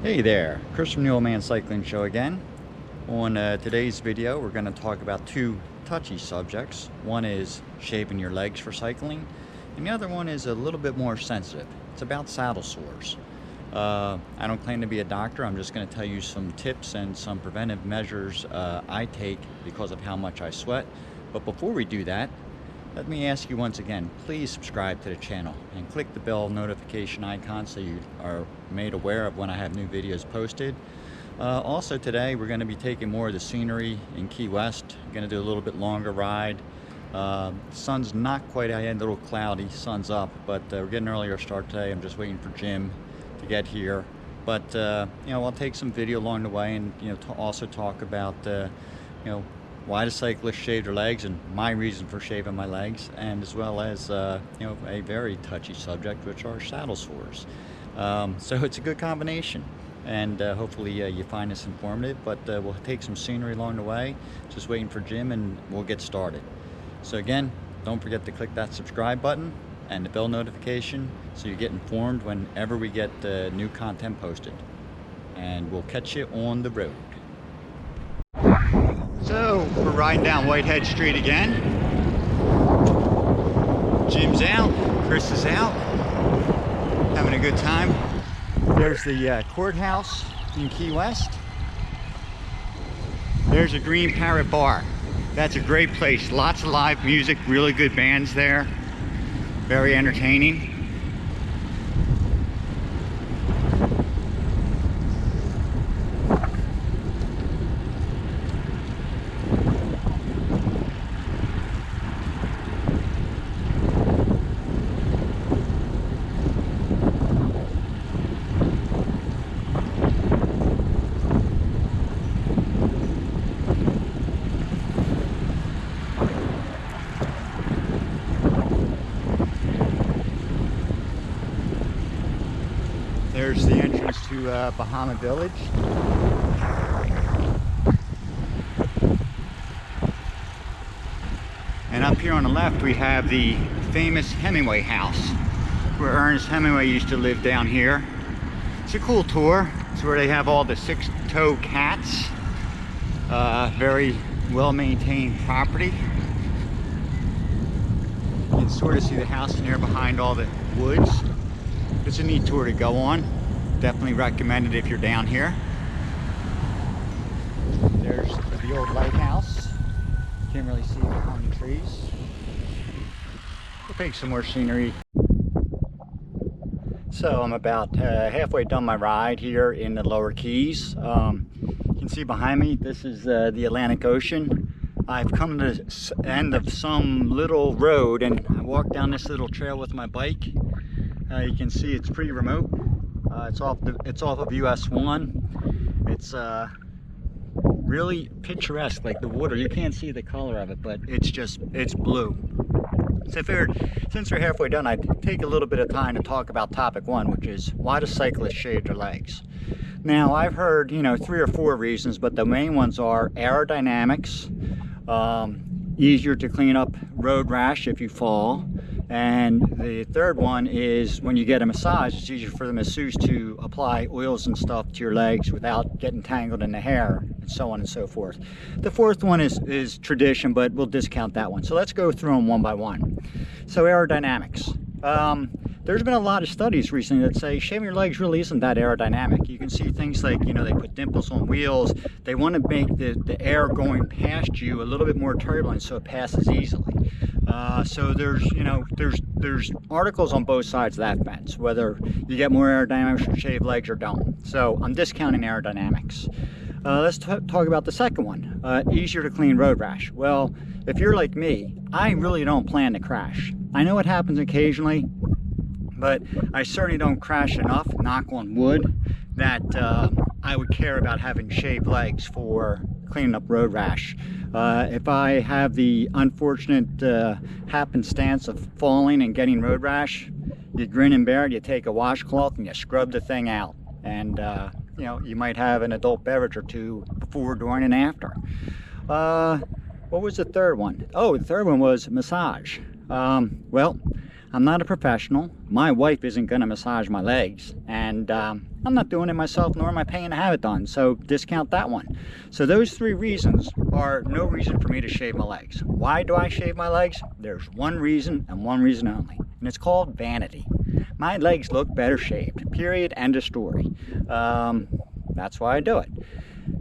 Hey there, Chris from the Old Man Cycling Show again. On today's video, we're going to talk about two touchy subjects. One is shaving your legs for cycling, and the other one is a little bit more sensitive. It's about saddle sores. I don't claim to be a doctor. I'm just going to tell you some tips and some preventive measures I take because of how much I sweat. But before we do that, let me ask you once again, please subscribe to the channel and click the bell notification icon so you are made aware of when I have new videos posted. Also today we're going to be taking more of the scenery in Key West. We're going to do a little bit longer ride. Sun's not quite out yet, a little cloudy, sun's up, but we're getting an earlier start today. I'm just waiting for Jim to get here. But I'll take some video along the way and to also talk about why do cyclists shave their legs and my reason for shaving my legs, and as well as a very touchy subject, which are saddle sores. So it's a good combination, and hopefully you find this informative. But we'll take some scenery along the way. Just waiting for Jim and we'll get started. So again, don't forget to click that subscribe button and the bell notification so you get informed whenever we get new content posted. And we'll catch you on the road. So we're riding down Whitehead Street again. Jim's out, Chris is out, having a good time. There's the courthouse in Key West. There's a Green Parrot Bar. That's a great place. Lots of live music, really good bands there. Very entertaining. There's the entrance to Bahama Village. And up here on the left we have the famous Hemingway house, where Ernest Hemingway used to live down here. It's a cool tour. It's where they have all the six-toe cats. Very well-maintained property. You can sort of see the house in there behind all the woods. It's a neat tour to go on. Definitely recommend it if you're down here. There's the old lighthouse. Can't really see behind the trees. We'll take some more scenery. So I'm about halfway done my ride here in the lower Keys. You can see behind me, this is the Atlantic Ocean. I've come to the end of some little road and I walked down this little trail with my bike. You can see it's pretty remote. It's off of US 1. It's really picturesque, like the water. You can't see the color of it, but it's blue. So I figured, since we're halfway done, I'd take a little bit of time to talk about topic one, which is why do cyclists shave their legs? Now, I've heard 3 or 4 reasons, but the main ones are aerodynamics, easier to clean up road rash if you fall. And the third one is when you get a massage, it's easier for the masseuse to apply oils and stuff to your legs without getting tangled in the hair, and so on and so forth. The fourth one is tradition, but we'll discount that one. So let's go through them one by one. So aerodynamics. There's been a lot of studies recently that say shaving your legs really isn't that aerodynamic. You can see things like, they put dimples on wheels. They want to make the air going past you a little bit more turbulent so it passes easily. So there's articles on both sides of that fence, whether you get more aerodynamics from shaved legs or don't. So I'm discounting aerodynamics. Let's talk about the second one, easier to clean road rash. Well, if you're like me, I really don't plan to crash. I know it happens occasionally, but I certainly don't crash enough, knock on wood, that I would care about having shaved legs for cleaning up road rash. If I have the unfortunate happenstance of falling and getting road rash, you grin and bear it, you take a washcloth and you scrub the thing out. And you might have an adult beverage or two before, during, and after. What was the third one? Oh, the third one was massage. Well, I'm not a professional. My wife isn't going to massage my legs, and I'm not doing it myself, nor am I paying to have it done, so discount that one. So those 3 reasons are no reason for me to shave my legs. Why do I shave my legs? There's one reason and one reason only, and it's called vanity. My legs look better shaved, period, end of story. That's why I do it.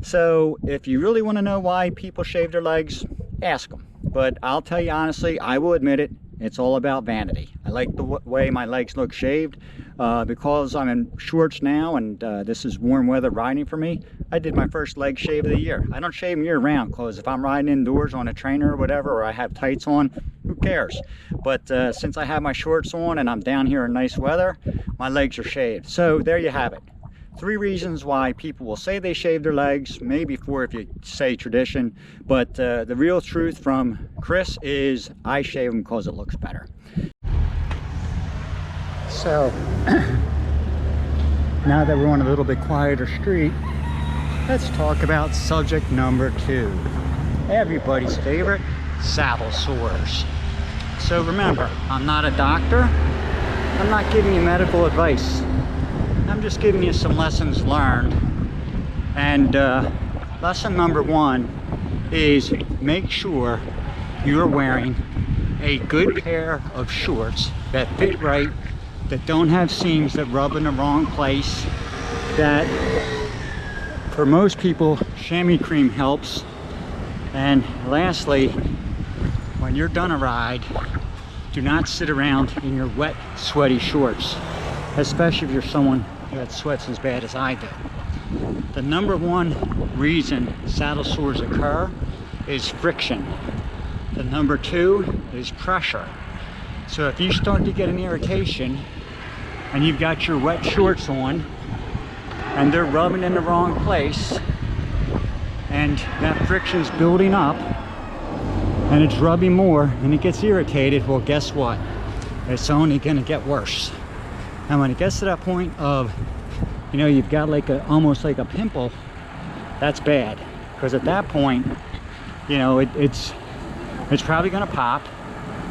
So if you really want to know why people shave their legs, ask them. But I'll tell you honestly, I will admit it, it's all about vanity. I like the way my legs look shaved. Because I'm in shorts now and this is warm weather riding for me, I did my first leg shave of the year. I don't shave them year round, because if I'm riding indoors on a trainer or whatever, or I have tights on, who cares? But since I have my shorts on and I'm down here in nice weather, my legs are shaved. So there you have it. 3 reasons why people will say they shave their legs, maybe 4 if you say tradition, but the real truth from Chris is I shave them because it looks better. So now that we're on a little bit quieter street, let's talk about subject number 2. Everybody's favorite, saddle sores. So remember, I'm not a doctor. I'm not giving you medical advice. I'm just giving you some lessons learned. And lesson number 1 is make sure you're wearing a good pair of shorts that fit right, that don't have seams that rub in the wrong place, that for most people chamois cream helps. And lastly, when you're done a ride, do not sit around in your wet, sweaty shorts, especially if you're someone that sweats as bad as I do. The number 1 reason saddle sores occur is friction. The number 2 is pressure. So if you start to get an irritation and you've got your wet shorts on and they're rubbing in the wrong place and that friction's building up and it's rubbing more and it gets irritated, well, guess what? It's only gonna get worse. And when it gets to that point of, you know, you've got like almost like a pimple, that's bad. Because at that point, you know, it's probably gonna pop,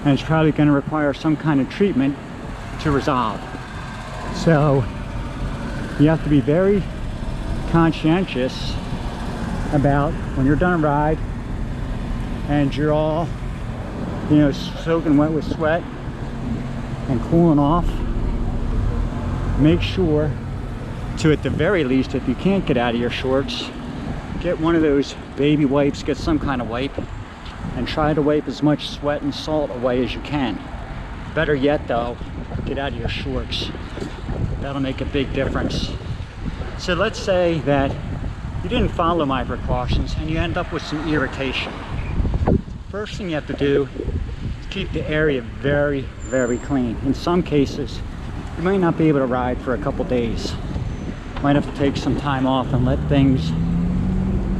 and it's probably gonna require some kind of treatment to resolve. So you have to be very conscientious about when you're done a ride and you're all, you know, soaking wet with sweat and cooling off. Make sure to, at the very least, if you can't get out of your shorts, get one of those baby wipes, get some kind of wipe, and try to wipe as much sweat and salt away as you can. Better yet though, get out of your shorts. That'll make a big difference. So let's say that you didn't follow my precautions and you end up with some irritation. First thing you have to do is keep the area very, very clean. In some cases, you might not be able to ride for a couple days. Might have to take some time off and let things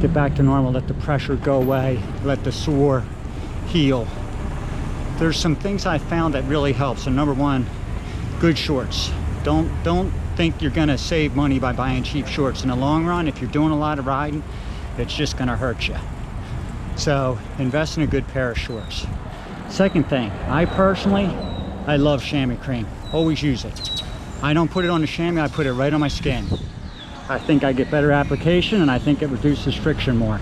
get back to normal, let the pressure go away, let the sore heal. There's some things I found that really help. So number 1, good shorts. Don't think you're gonna save money by buying cheap shorts. In the long run, if you're doing a lot of riding, it's just gonna hurt you. So invest in a good pair of shorts. Second thing, I love chamois cream. Always use it. I don't put it on the chamois, I put it right on my skin. I think I get better application and I think it reduces friction more.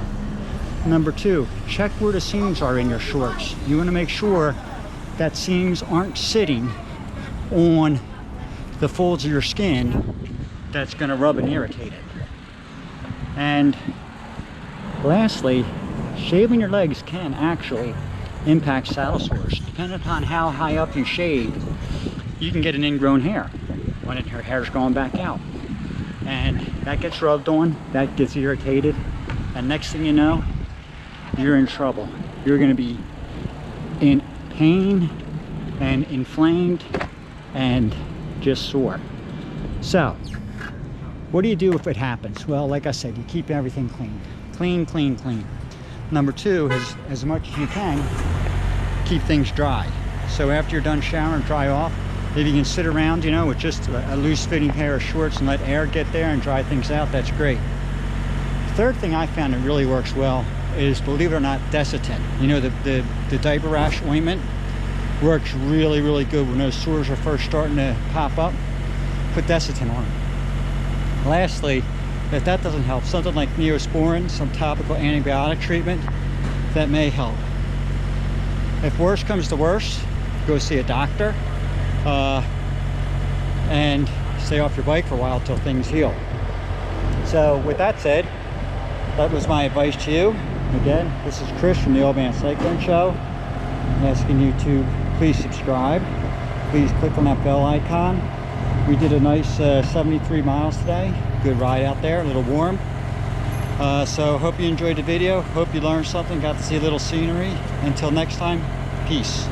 Number 2, check where the seams are in your shorts. You want to make sure that seams aren't sitting on the folds of your skin that's going to rub and irritate it. And lastly, shaving your legs can actually impact saddle sores. Depending upon how high up you shave, you can get an ingrown hair when your hair's growing back out. And that gets rubbed on, that gets irritated, and next thing you know, you're in trouble. You're going to be in pain and inflamed and just sore. So what do you do if it happens? Well, like I said, you keep everything clean. Clean, clean, clean. Number 2 is, as much as you can, keep things dry. So after you're done showering, dry off. If you can sit around, you know, with just a loose fitting pair of shorts and let air get there and dry things out, that's great. The third thing I found that really works well is, believe it or not, Desitin. You know, the diaper rash ointment. Works really, really good when those sores are first starting to pop up. Put Desitin on. Lastly, if that doesn't help, something like Neosporin, some topical antibiotic treatment, that may help. If worse comes to worse, go see a doctor and stay off your bike for a while till things heal. So with that said, that was my advice to you. Again, this is Chris from the Old Man Cycling Show. I'm asking you to please subscribe. Please click on that bell icon. We did a nice 73 miles today. Good ride out there, a little warm. So hope you enjoyed the video. Hope you learned something, got to see a little scenery. Until next time, peace.